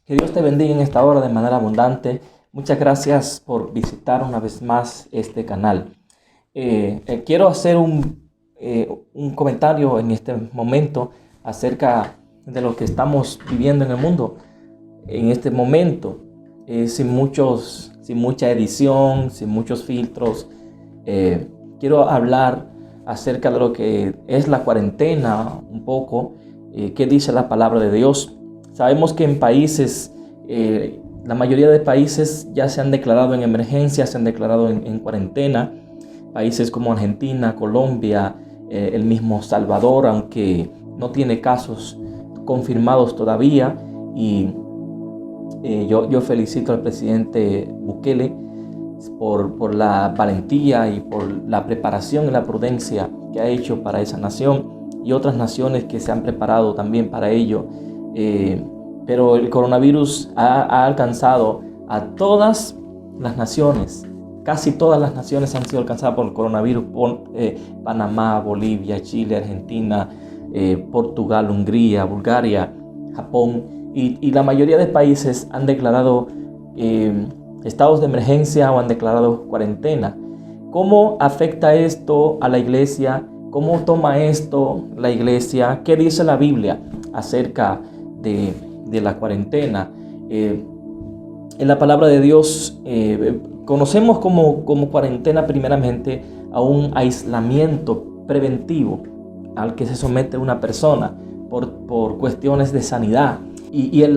Que Dios te bendiga en esta hora de manera abundante. Muchas gracias por visitar una vez más este canal. Quiero hacer un comentario en este momento acerca de lo que estamos viviendo en el mundo en este momento, sin mucha edición, sin muchos filtros. Quiero hablar acerca de lo que es la cuarentena, un poco, qué dice la palabra de Dios. Sabemos que en países, la mayoría de países ya se han declarado en emergencia, se han declarado en cuarentena. Países como Argentina, Colombia, el mismo Salvador, aunque no tiene casos confirmados todavía. Y yo felicito al presidente Bukele por la valentía y por la preparación y la prudencia que ha hecho para esa nación y otras naciones que se han preparado también para ello. Pero el coronavirus ha alcanzado a todas las naciones. Casi todas las naciones han sido alcanzadas por el coronavirus. Panamá, Bolivia, Chile, Argentina, Portugal, Hungría, Bulgaria, Japón. Y la mayoría de países han declarado estados de emergencia o han declarado cuarentena. ¿Cómo afecta esto a la iglesia? ¿Cómo toma esto la iglesia? ¿Qué dice la Biblia acerca de la cuarentena? En la palabra de Dios conocemos como cuarentena primeramente a un aislamiento preventivo al que se somete una persona por cuestiones de sanidad. Y en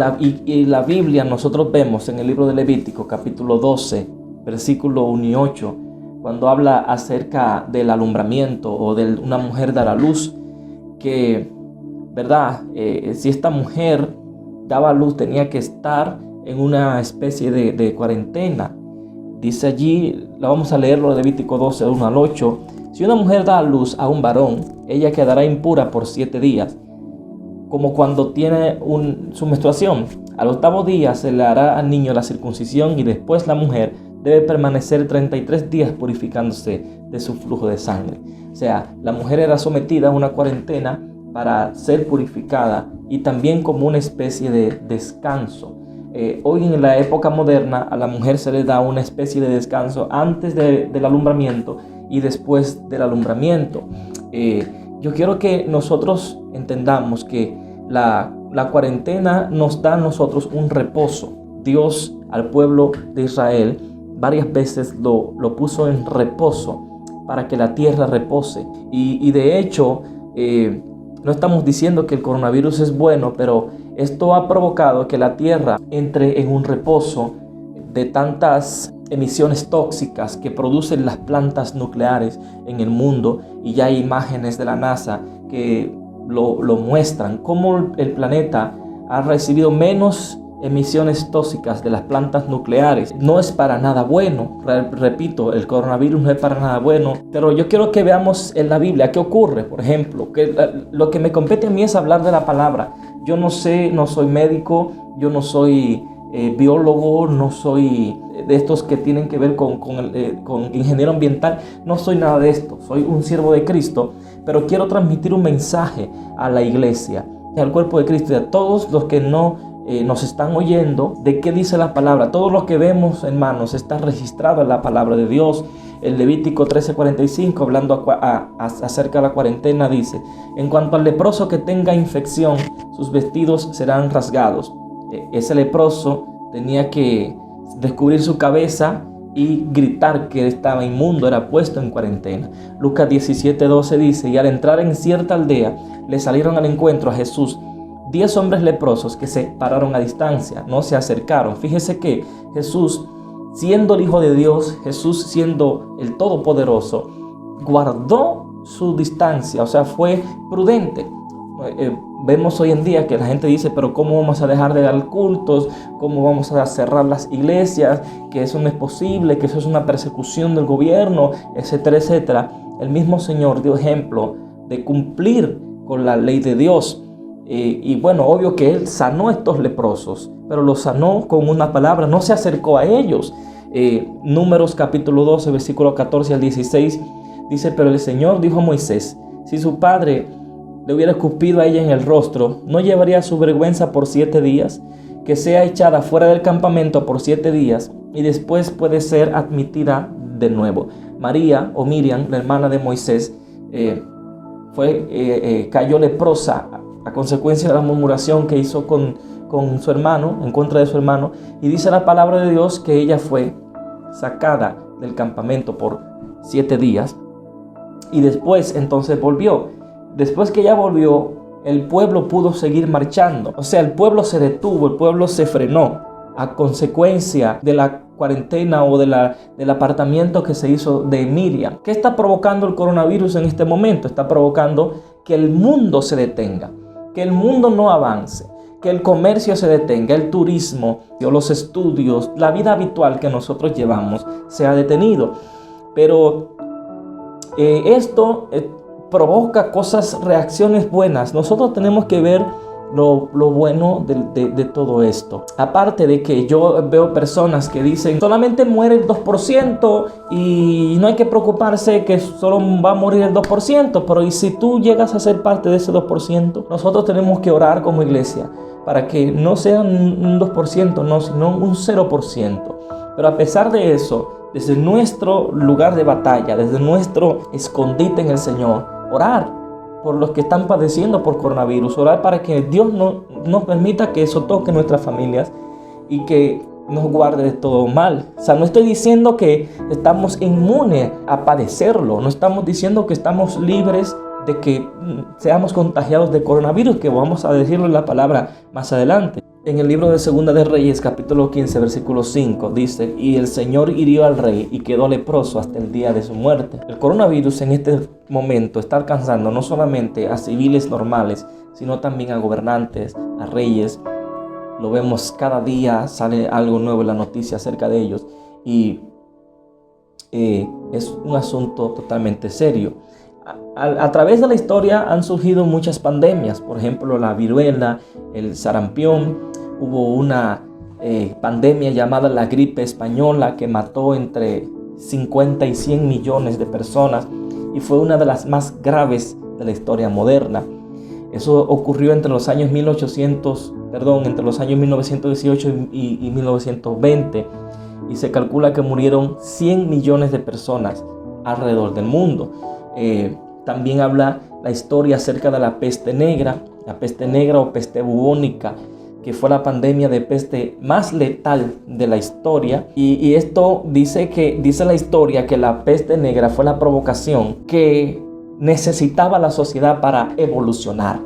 la Biblia nosotros vemos en el libro de Levítico capítulo 12 versículo 1 y 8, cuando habla acerca del alumbramiento o de una mujer dar a luz, que, ¿verdad? Si esta mujer daba a luz tenía que estar en una especie de cuarentena. Dice allí, la vamos a leerlo, Levítico 12, 1 al 8. Si una mujer da a luz a un varón, ella quedará impura por 7 días, como cuando tiene su menstruación. Al 8º día se le hará al niño la circuncisión y después la mujer debe permanecer 33 días purificándose de su flujo de sangre. O sea, la mujer era sometida a una cuarentena para ser purificada y también como una especie de descanso. Hoy en la época moderna a la mujer se le da una especie de descanso antes del alumbramiento y después del alumbramiento. Yo quiero que nosotros entendamos que la cuarentena nos da a nosotros un reposo. Dios al pueblo de Israel varias veces lo puso en reposo para que la tierra repose. Y de hecho, no estamos diciendo que el coronavirus es bueno, pero esto ha provocado que la tierra entre en un reposo de tantas emisiones tóxicas que producen las plantas nucleares en el mundo. Y ya hay imágenes de la NASA que lo muestran, cómo el planeta ha recibido menos emisiones tóxicas de las plantas nucleares. No es para nada bueno. Repito, el coronavirus no es para nada bueno. Pero yo quiero que veamos en la Biblia qué ocurre. Por ejemplo, que lo que me compete a mí es hablar de la palabra. Yo no sé, no soy médico, yo no soy biólogo, no soy de estos que tienen que ver con ingeniero ambiental. No soy nada de esto. Soy un siervo de Cristo, pero quiero transmitir un mensaje a la iglesia, al cuerpo de Cristo y a todos los que no nos están oyendo, de qué dice la palabra. Todo lo que vemos, hermanos, está registrado en la palabra de Dios. El Levítico 13:45, hablando acerca de la cuarentena, dice: en cuanto al leproso que tenga infección, sus vestidos serán rasgados. Ese leproso tenía que descubrir su cabeza y gritar que estaba inmundo, era puesto en cuarentena. Lucas 17:12 dice: y al entrar en cierta aldea, le salieron al encuentro a Jesús 10 hombres leprosos que se pararon a distancia, no se acercaron. Fíjese que Jesús, siendo el Hijo de Dios, Jesús siendo el Todopoderoso, guardó su distancia, o sea, fue prudente. Vemos hoy en día que la gente dice: pero ¿cómo vamos a dejar de dar cultos? ¿Cómo vamos a cerrar las iglesias? Que eso no es posible, que eso es una persecución del gobierno, etcétera, etcétera. El mismo Señor dio ejemplo de cumplir con la ley de Dios. Y bueno, obvio que Él sanó a estos leprosos, pero los sanó con una palabra, no se acercó a ellos. Números capítulo 12, versículo 14 al 16, dice: pero el Señor dijo a Moisés: si su padre le hubiera escupido a ella en el rostro, ¿no llevaría su vergüenza por 7 días? que sea echada fuera del campamento por 7 días y después puede ser admitida de nuevo. María o Miriam, la hermana de Moisés, cayó leprosa a consecuencia de la murmuración que hizo con su hermano, en contra de su hermano, y dice la palabra de Dios que ella fue sacada del campamento por 7 días y después entonces volvió. Después que ella volvió, el pueblo pudo seguir marchando. O sea, el pueblo se detuvo, el pueblo se frenó a consecuencia de la cuarentena o del apartamiento que se hizo de Miriam. ¿Qué está provocando el coronavirus en este momento? Está provocando que el mundo se detenga, que el mundo no avance, que el comercio se detenga, el turismo, los estudios, la vida habitual que nosotros llevamos se ha detenido. Pero esto provoca reacciones buenas. Nosotros tenemos que ver lo bueno de todo esto. Aparte de que yo veo personas que dicen solamente muere el 2% y no hay que preocuparse que solo va a morir el 2%, pero ¿y si tú llegas a ser parte de ese 2%? Nosotros tenemos que orar como iglesia para que no sea un 2%, no, sino un 0%. Pero a pesar de eso, desde nuestro lugar de batalla, desde nuestro escondite en el Señor, orar por los que están padeciendo por coronavirus, orar para que Dios no nos permita que eso toque nuestras familias y que nos guarde de todo mal. O sea, no estoy diciendo que estamos inmunes a padecerlo, no estamos diciendo que estamos libres de que seamos contagiados de coronavirus, que vamos a decirlo en la palabra más adelante. En el libro de Segunda de Reyes, capítulo 15, versículo 5, dice: y el Señor hirió al rey y quedó leproso hasta el día de su muerte. El coronavirus en este momento está alcanzando no solamente a civiles normales, sino también a gobernantes, a reyes. Lo vemos cada día, sale algo nuevo en la noticia acerca de ellos. Y es un asunto totalmente serio. A través de la historia han surgido muchas pandemias, por ejemplo la viruela, el sarampión. Hubo una pandemia llamada la gripe española que mató entre 50 y 100 millones de personas y fue una de las más graves de la historia moderna. Eso ocurrió entre los años 1918 y 1920 y se calcula que murieron 100 millones de personas alrededor del mundo. También habla la historia acerca de la peste negra o peste bubónica, que fue la pandemia de peste más letal de la historia. Y esto dice la historia que la peste negra fue la provocación que necesitaba la sociedad para evolucionar.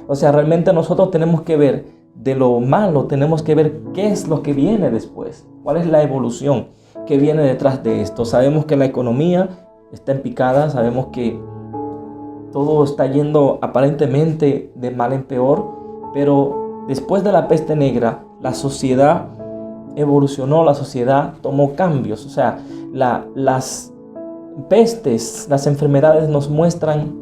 O sea, realmente nosotros tenemos que ver de lo malo, tenemos que ver qué es lo que viene después, cuál es la evolución que viene detrás de esto. Sabemos que la economía está en picada, sabemos que todo está yendo aparentemente de mal en peor, pero después de la peste negra, la sociedad evolucionó, la sociedad tomó cambios. O sea, las pestes, las enfermedades nos muestran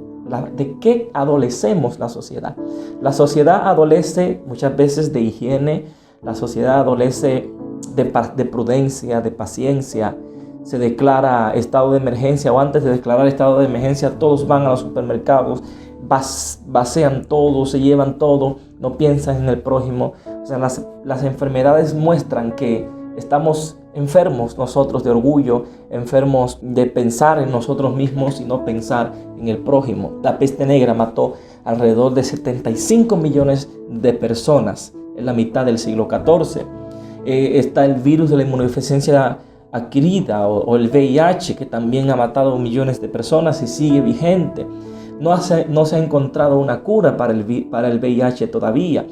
de qué adolecemos la sociedad. La sociedad adolece muchas veces de higiene, la sociedad adolece de prudencia, de paciencia. Se declara estado de emergencia o antes de declarar estado de emergencia todos van a los supermercados, vacían todo, se llevan todo, no piensan en el prójimo. O sea, las enfermedades muestran que estamos enfermos nosotros de orgullo, enfermos de pensar en nosotros mismos y no pensar en el prójimo. La peste negra mató alrededor de 75 millones de personas en la mitad del siglo XIV. Está el virus de la inmunodeficiencia adquirida o el VIH, que también ha matado millones de personas y sigue vigente. No se ha encontrado una cura para el VIH todavía.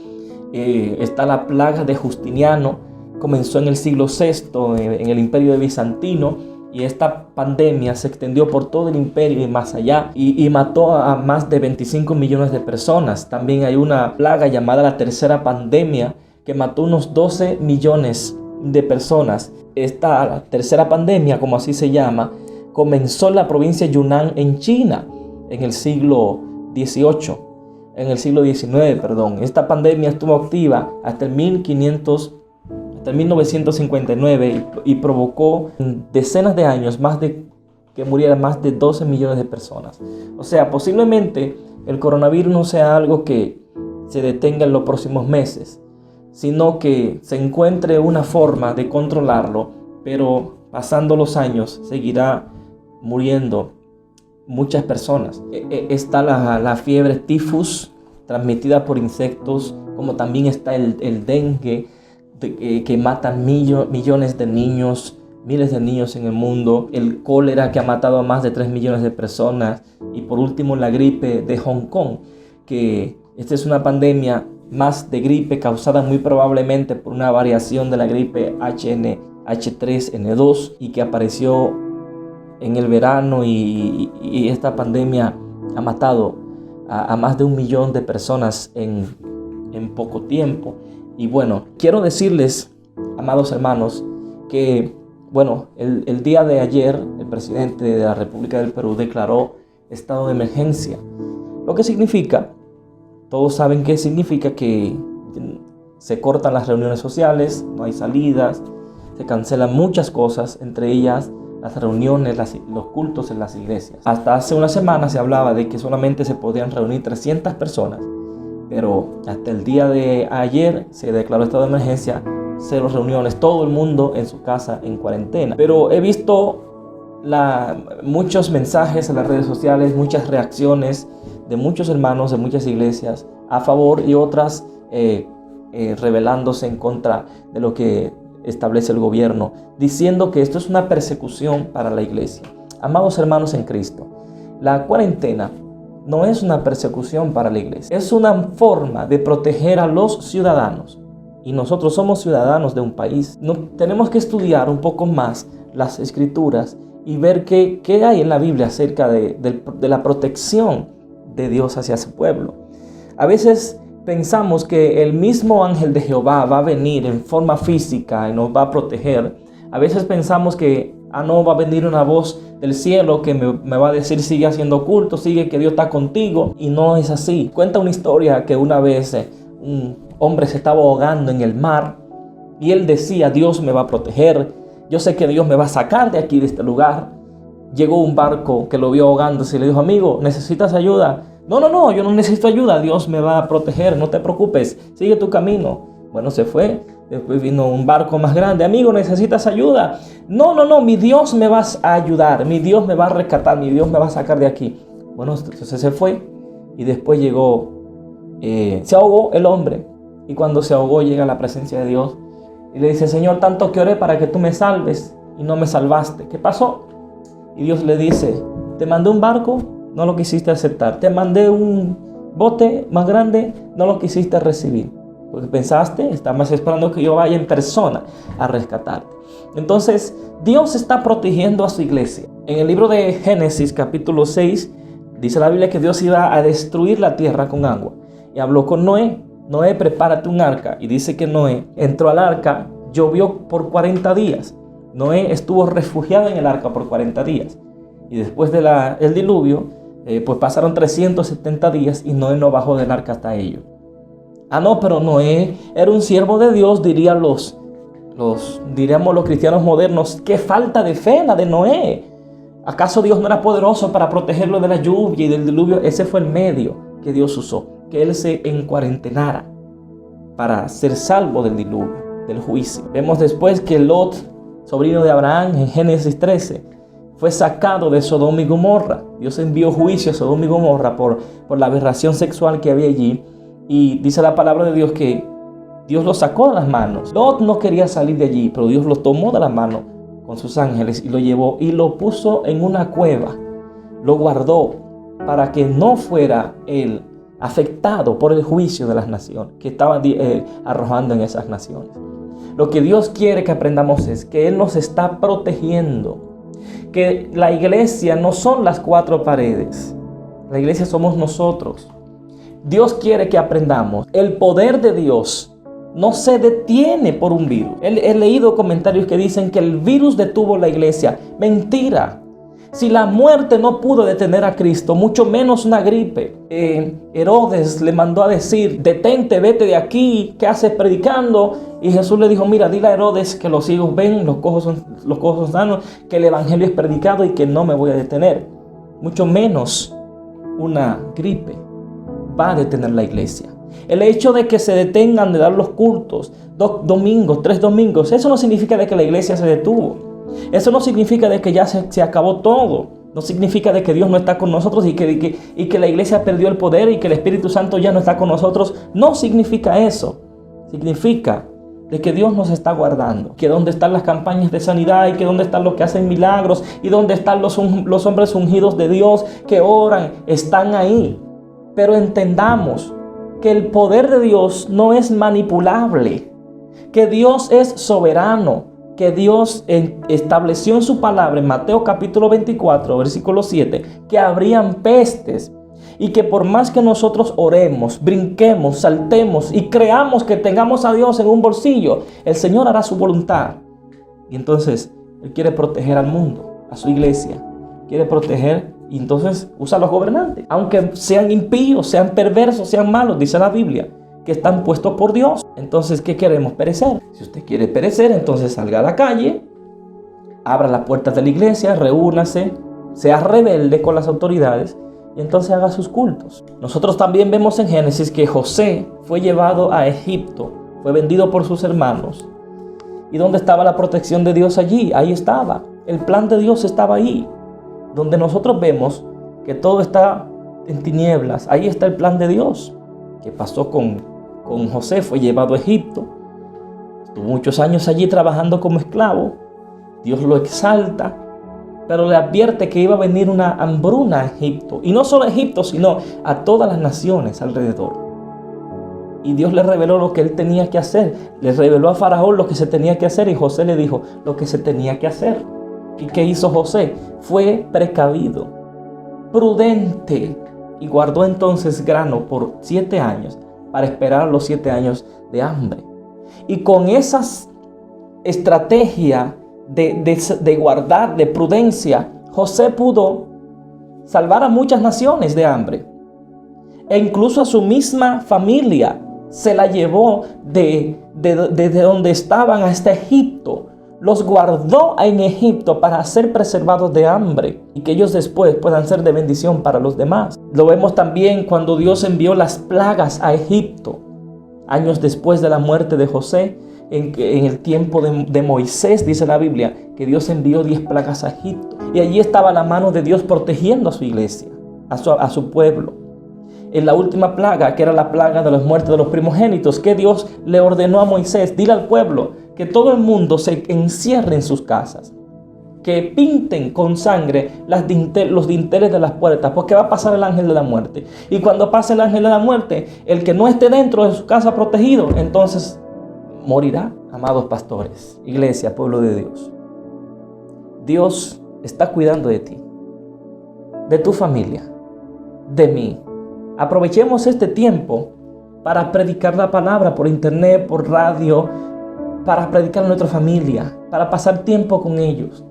Está la plaga de Justiniano, comenzó en el siglo VI en el imperio de Bizantino, y esta pandemia se extendió por todo el imperio y más allá y mató a más de 25 millones de personas. También hay una plaga llamada la tercera pandemia que mató unos 12 millones de personas. Esta tercera pandemia, como así se llama, comenzó en la provincia de Yunnan en China en el siglo XIX. Esta pandemia estuvo activa hasta el 1959 y provocó en decenas de años que murieran más de 12 millones de personas. O sea, posiblemente el coronavirus no sea algo que se detenga en los próximos meses, sino que se encuentre una forma de controlarlo, pero pasando los años seguirá muriendo muchas personas. Está la fiebre tifus transmitida por insectos, como también está el dengue, que mata millones de niños, miles de niños en el mundo, el cólera que ha matado a más de 3 millones de personas, y por último la gripe de Hong Kong, que esta es una pandemia más de gripe causada muy probablemente por una variación de la gripe H3N2 y que apareció en el verano, y esta pandemia ha matado a más de 1 millón de personas en poco tiempo. Y bueno, quiero decirles, amados hermanos, que bueno, el día de ayer el presidente de la República del Perú declaró estado de emergencia, lo que significa, todos saben qué significa, que se cortan las reuniones sociales, no hay salidas, se cancelan muchas cosas, entre ellas las reuniones, los cultos en las iglesias. Hasta hace una semana se hablaba de que solamente se podían reunir 300 personas, pero hasta el día de ayer se declaró estado de emergencia, 0 reuniones, todo el mundo en su casa en cuarentena. Pero he visto muchos mensajes en las redes sociales, muchas reacciones de muchos hermanos de muchas iglesias a favor y otras rebelándose en contra de lo que establece el gobierno, diciendo que esto es una persecución para la iglesia. Amados hermanos en Cristo, la cuarentena no es una persecución para la iglesia, es una forma de proteger a los ciudadanos. Y nosotros somos ciudadanos de un país. Tenemos que estudiar un poco más las escrituras y ver qué hay en la Biblia acerca de la protección de Dios hacia su pueblo. A veces pensamos que el mismo ángel de Jehová va a venir en forma física y nos va a proteger. A veces pensamos que no va a venir una voz del cielo que me va a decir sigue haciendo culto, sigue, que Dios está contigo. Y no es así. Cuenta una historia que una vez un hombre se estaba ahogando en el mar y él decía: Dios me va a proteger, yo sé que Dios me va a sacar de aquí, de este lugar. Llegó un barco que lo vio ahogándose y le dijo: amigo, ¿necesitas ayuda? No, yo no necesito ayuda, Dios me va a proteger, no te preocupes, sigue tu camino. Bueno, se fue. Después vino un barco más grande: amigo, ¿necesitas ayuda? No, mi Dios me va a ayudar, mi Dios me va a rescatar, mi Dios me va a sacar de aquí. Bueno, entonces se fue y después llegó, se ahogó el hombre, y cuando se ahogó llega a la presencia de Dios y le dice: Señor, tanto que oré para que tú me salves y no me salvaste, ¿qué pasó? Y Dios le dice: te mandé un barco, no lo quisiste aceptar, te mandé un bote más grande, no lo quisiste recibir, porque pensaste, estabas esperando que yo vaya en persona a rescatarte. Entonces Dios está protegiendo a su iglesia. En el libro de Génesis capítulo 6 dice la Biblia que Dios iba a destruir la tierra con agua, y habló con Noé: Noé, prepárate un arca. Y dice que Noé entró al arca, llovió por 40 días. Noé estuvo refugiado en el arca por 40 días. Y después del diluvio, pues pasaron 370 días y Noé no bajó del arca hasta ello. Pero Noé era un siervo de Dios, diríamos los cristianos modernos. ¡Qué falta de fe la de Noé! ¿Acaso Dios no era poderoso para protegerlo de la lluvia y del diluvio? Ese fue el medio que Dios usó, que él se encuarentenara para ser salvo del diluvio, del juicio. Vemos después que Lot, sobrino de Abraham, en Génesis 13, fue sacado de Sodoma y Gomorra. Dios envió juicio a Sodoma y Gomorra por la aberración sexual que había allí. Y dice la palabra de Dios que Dios lo sacó de las manos. Lot no quería salir de allí, pero Dios lo tomó de la mano con sus ángeles y lo llevó y lo puso en una cueva. Lo guardó para que no fuera él afectado por el juicio de las naciones que estaban arrojando en esas naciones. Lo que Dios quiere que aprendamos es que Él nos está protegiendo, que la iglesia no son las 4 paredes, la iglesia somos nosotros. Dios quiere que aprendamos: el poder de Dios no se detiene por un virus. He leído comentarios que dicen que el virus detuvo la iglesia. Mentira. Si la muerte no pudo detener a Cristo, mucho menos una gripe. Herodes le mandó a decir: detente, vete de aquí, ¿qué haces predicando? Y Jesús le dijo: mira, dile a Herodes que los ciegos ven, los cojos son sanos, que el evangelio es predicado y que no me voy a detener. Mucho menos una gripe va a detener la iglesia. El hecho de que se detengan de dar los cultos 2 domingos, 3 domingos, eso no significa de que la iglesia se detuvo. Eso no significa de que ya se acabó todo. No significa de que Dios no está con nosotros y que la iglesia perdió el poder y que el Espíritu Santo ya no está con nosotros. No significa eso. Significa de que Dios nos está guardando. Que dónde están las campañas de sanidad y que dónde están los que hacen milagros y dónde están los hombres ungidos de Dios que oran. Están ahí. Pero entendamos que el poder de Dios no es manipulable. Que Dios es soberano. Que Dios estableció en su palabra en Mateo capítulo 24, versículo 7, que habrían pestes y que por más que nosotros oremos, brinquemos, saltemos y creamos que tengamos a Dios en un bolsillo, el Señor hará su voluntad. Y entonces Él quiere proteger al mundo, a su iglesia, quiere proteger y entonces usa a los gobernantes, aunque sean impíos, sean perversos, sean malos, dice la Biblia, que están puestos por Dios. Entonces, ¿qué queremos? Perecer. Si usted quiere perecer, entonces salga a la calle, abra las puertas de la iglesia, reúnase, sea rebelde con las autoridades y entonces haga sus cultos. Nosotros también vemos en Génesis que José fue llevado a Egipto, fue vendido por sus hermanos. ¿Y dónde estaba la protección de Dios allí? Ahí estaba. El plan de Dios estaba ahí. Donde nosotros vemos que todo está en tinieblas, ahí está el plan de Dios. ¿Qué pasó con José? Fue llevado a Egipto, estuvo muchos años allí trabajando como esclavo. Dios lo exalta, pero le advierte que iba a venir una hambruna a Egipto, y no solo a Egipto, sino a todas las naciones alrededor. Y Dios le reveló lo que él tenía que hacer, le reveló a Faraón lo que se tenía que hacer, y José le dijo lo que se tenía que hacer. ¿Y qué hizo José? Fue precavido, prudente, y guardó entonces grano por 7 años para esperar los 7 años de hambre. Y con esas estrategias de guardar, de prudencia, José pudo salvar a muchas naciones de hambre. E incluso a su misma familia se la llevó desde donde estaban hasta Egipto. Los guardó en Egipto para ser preservados de hambre y que ellos después puedan ser de bendición para los demás. Lo vemos también cuando Dios envió las plagas a Egipto. Años después de la muerte de José, en el tiempo de Moisés, dice la Biblia, que Dios envió 10 plagas a Egipto. Y allí estaba la mano de Dios protegiendo a su iglesia, a su pueblo. En la última plaga, que era la plaga de las muertes de los primogénitos, que Dios le ordenó a Moisés: dile al pueblo que todo el mundo se encierre en sus casas, que pinten con sangre los dinteles de las puertas, porque va a pasar el ángel de la muerte. Y cuando pase el ángel de la muerte, el que no esté dentro de su casa protegido, entonces morirá. Amados pastores, iglesia, pueblo de Dios, Dios está cuidando de ti, de tu familia, de mí. Aprovechemos este tiempo para predicar la palabra por internet, por radio, para predicar a nuestra familia, para pasar tiempo con ellos.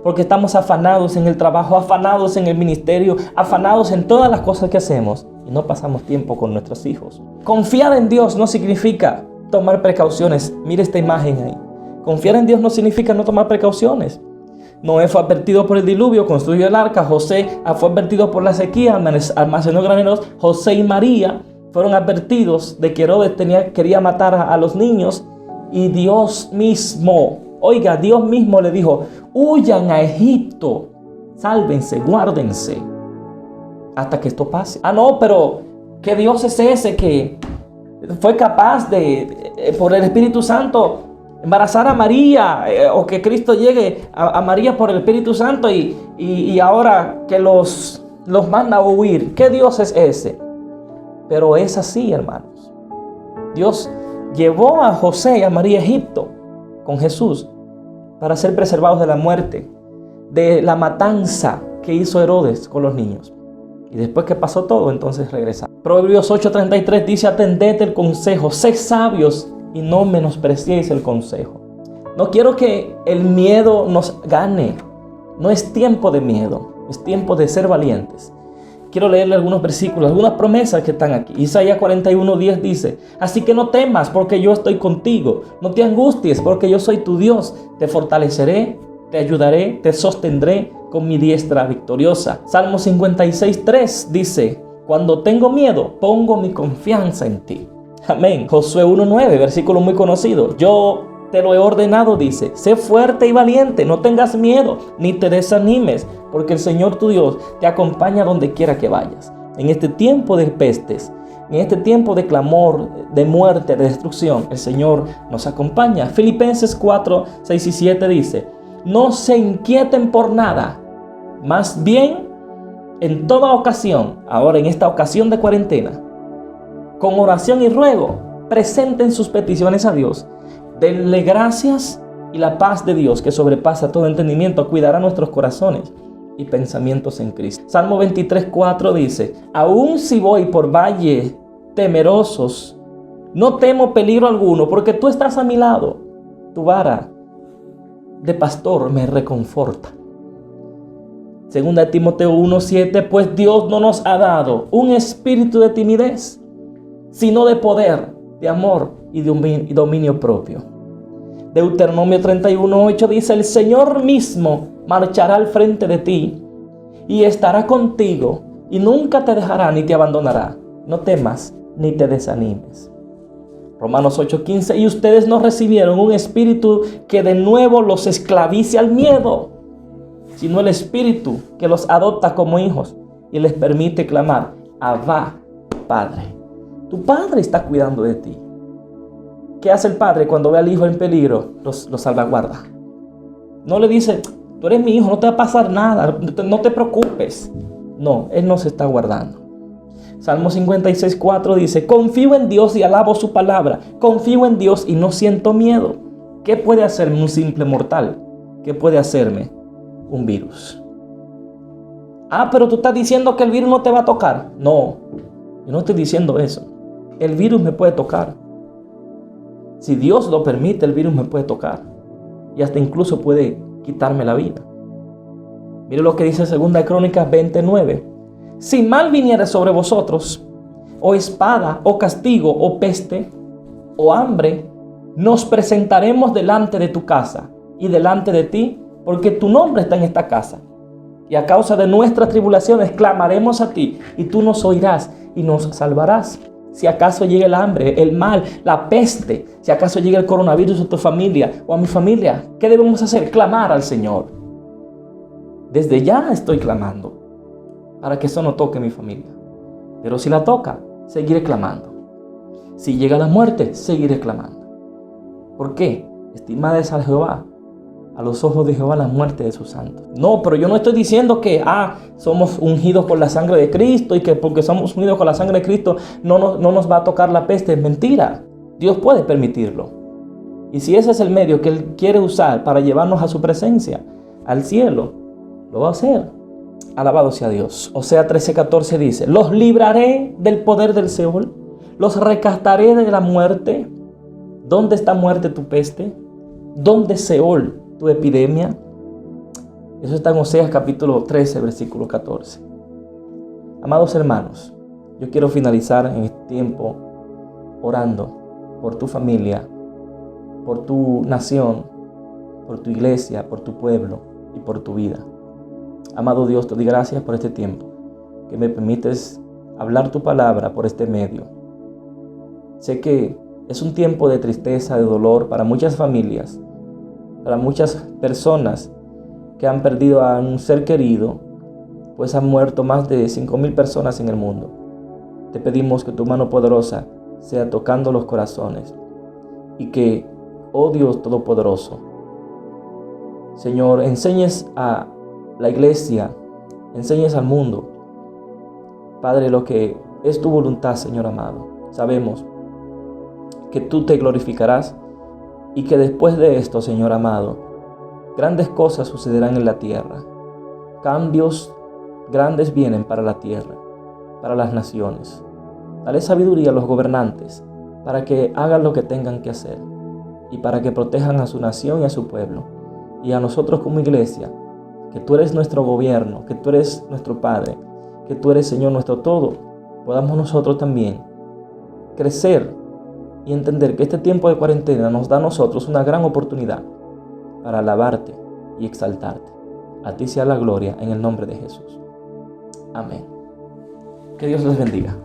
Porque estamos afanados en el trabajo, afanados en el ministerio, afanados en todas las cosas que hacemos y no pasamos tiempo con nuestros hijos. Confiar en Dios no significa tomar precauciones. Mire esta imagen ahí. Confiar en Dios no significa no tomar precauciones. Noé fue advertido por el diluvio, construyó el arca. José fue advertido por la sequía, almacenó graneros. José y María fueron advertidos de que Herodes quería matar a los niños. Y Dios mismo le dijo: huyan a Egipto, sálvense, guárdense, hasta que esto pase. No, pero ¿qué Dios es ese que fue capaz de, por el Espíritu Santo, embarazar a María, o que Cristo llegue a María por el Espíritu Santo y ahora que los manda a huir? ¿Qué Dios es ese? Pero es así, hermanos. Dios llevó a José y a María a Egipto con Jesús para ser preservados de la muerte, de la matanza que hizo Herodes con los niños. Y después que pasó todo, entonces regresaron. Proverbios 8:33 dice: atended el consejo, sed sabios y no menospreciéis el consejo. No quiero que el miedo nos gane. No es tiempo de miedo, es tiempo de ser valientes. Quiero leerle algunos versículos, algunas promesas que están aquí. Isaías 41:10 dice: así que no temas, porque yo estoy contigo. No te angusties, porque yo soy tu Dios. Te fortaleceré, te ayudaré, te sostendré con mi diestra victoriosa. Salmo 56:3 dice: Cuando tengo miedo, pongo mi confianza en ti. Amén. Josué 1:9, versículo muy conocido. Yo te lo he ordenado, dice, sé fuerte y valiente, no tengas miedo, ni te desanimes, porque el Señor tu Dios te acompaña donde quiera que vayas. En este tiempo de pestes, en este tiempo de clamor, de muerte, de destrucción, el Señor nos acompaña. Filipenses 4:6 y 7 dice, no se inquieten por nada, más bien en toda ocasión, ahora en esta ocasión de cuarentena, con oración y ruego, presenten sus peticiones a Dios. Denle gracias y la paz de Dios, que sobrepasa todo entendimiento, cuidará nuestros corazones y pensamientos en Cristo. Salmo 23:4 dice, aun si voy por valle temerosos, no temo peligro alguno, porque tú estás a mi lado. Tu vara de pastor me reconforta. Segunda de Timoteo 1:7, pues Dios no nos ha dado un espíritu de timidez, sino de poder, de amor y de dominio propio. Deuteronomio 31:8 dice, el Señor mismo marchará al frente de ti y estará contigo y nunca te dejará ni te abandonará. No temas ni te desanimes. Romanos 8:15, y ustedes no recibieron un espíritu que de nuevo los esclavice al miedo, sino el espíritu que los adopta como hijos y les permite clamar, Abba, Padre. Tu Padre está cuidando de ti. ¿Qué hace el Padre cuando ve al hijo en peligro? Lo salvaguarda. No le dice, tú eres mi hijo, no te va a pasar nada, no te preocupes. No, Él nos está guardando. Salmo 56:4 dice, confío en Dios y alabo su palabra. Confío en Dios y no siento miedo. ¿Qué puede hacerme un simple mortal? ¿Qué puede hacerme un virus? Pero tú estás diciendo que el virus no te va a tocar. No, yo no estoy diciendo eso. El virus me puede tocar. Si Dios lo permite, el virus me puede tocar. Y hasta incluso puede quitarme la vida. Mire lo que dice 2 Crónicas 20:9. Si mal viniere sobre vosotros, o espada, o castigo, o peste, o hambre, nos presentaremos delante de tu casa y delante de ti, porque tu nombre está en esta casa. Y a causa de nuestras tribulaciones clamaremos a ti, y tú nos oirás y nos salvarás. Si acaso llega el hambre, el mal, la peste, si acaso llega el coronavirus a tu familia o a mi familia, ¿qué debemos hacer? Clamar al Señor. Desde ya estoy clamando para que eso no toque mi familia. Pero si la toca, seguiré clamando. Si llega la muerte, seguiré clamando. ¿Por qué? Estimada es a Jehová, a los ojos de Jehová la muerte de sus santos. No, pero yo no estoy diciendo que somos ungidos con la sangre de Cristo y que porque somos ungidos con la sangre de Cristo no nos va a tocar la peste. Es mentira. Dios puede permitirlo. Y si ese es el medio que Él quiere usar para llevarnos a su presencia, al cielo, lo va a hacer. Alabado sea Dios. Osea 13:14 dice, los libraré del poder del Seol, los rescataré de la muerte. ¿Dónde está muerte tu peste? ¿Dónde Seol tu epidemia? Eso está en Oseas capítulo 13, versículo 14. Amados hermanos, yo quiero finalizar en este tiempo orando por tu familia, por tu nación, por tu iglesia, por tu pueblo y por tu vida. Amado Dios, te doy gracias por este tiempo, que me permites hablar tu palabra por este medio. Sé que es un tiempo de tristeza, de dolor para muchas familias, para muchas personas que han perdido a un ser querido, pues han muerto más de 5,000 personas en el mundo. Te pedimos que tu mano poderosa sea tocando los corazones y que, oh Dios Todopoderoso, Señor, enseñes a la iglesia, enseñes al mundo, Padre, lo que es tu voluntad, Señor amado. Sabemos que tú te glorificarás y que después de esto, Señor amado, grandes cosas sucederán en la tierra. Cambios grandes vienen para la tierra, para las naciones. Dale sabiduría a los gobernantes para que hagan lo que tengan que hacer y para que protejan a su nación y a su pueblo. Y a nosotros como iglesia, que tú eres nuestro gobierno, que tú eres nuestro Padre, que tú eres, Señor, nuestro todo, podamos nosotros también crecer y entender que este tiempo de cuarentena nos da a nosotros una gran oportunidad para alabarte y exaltarte. A ti sea la gloria en el nombre de Jesús. Amén. Que Dios les bendiga.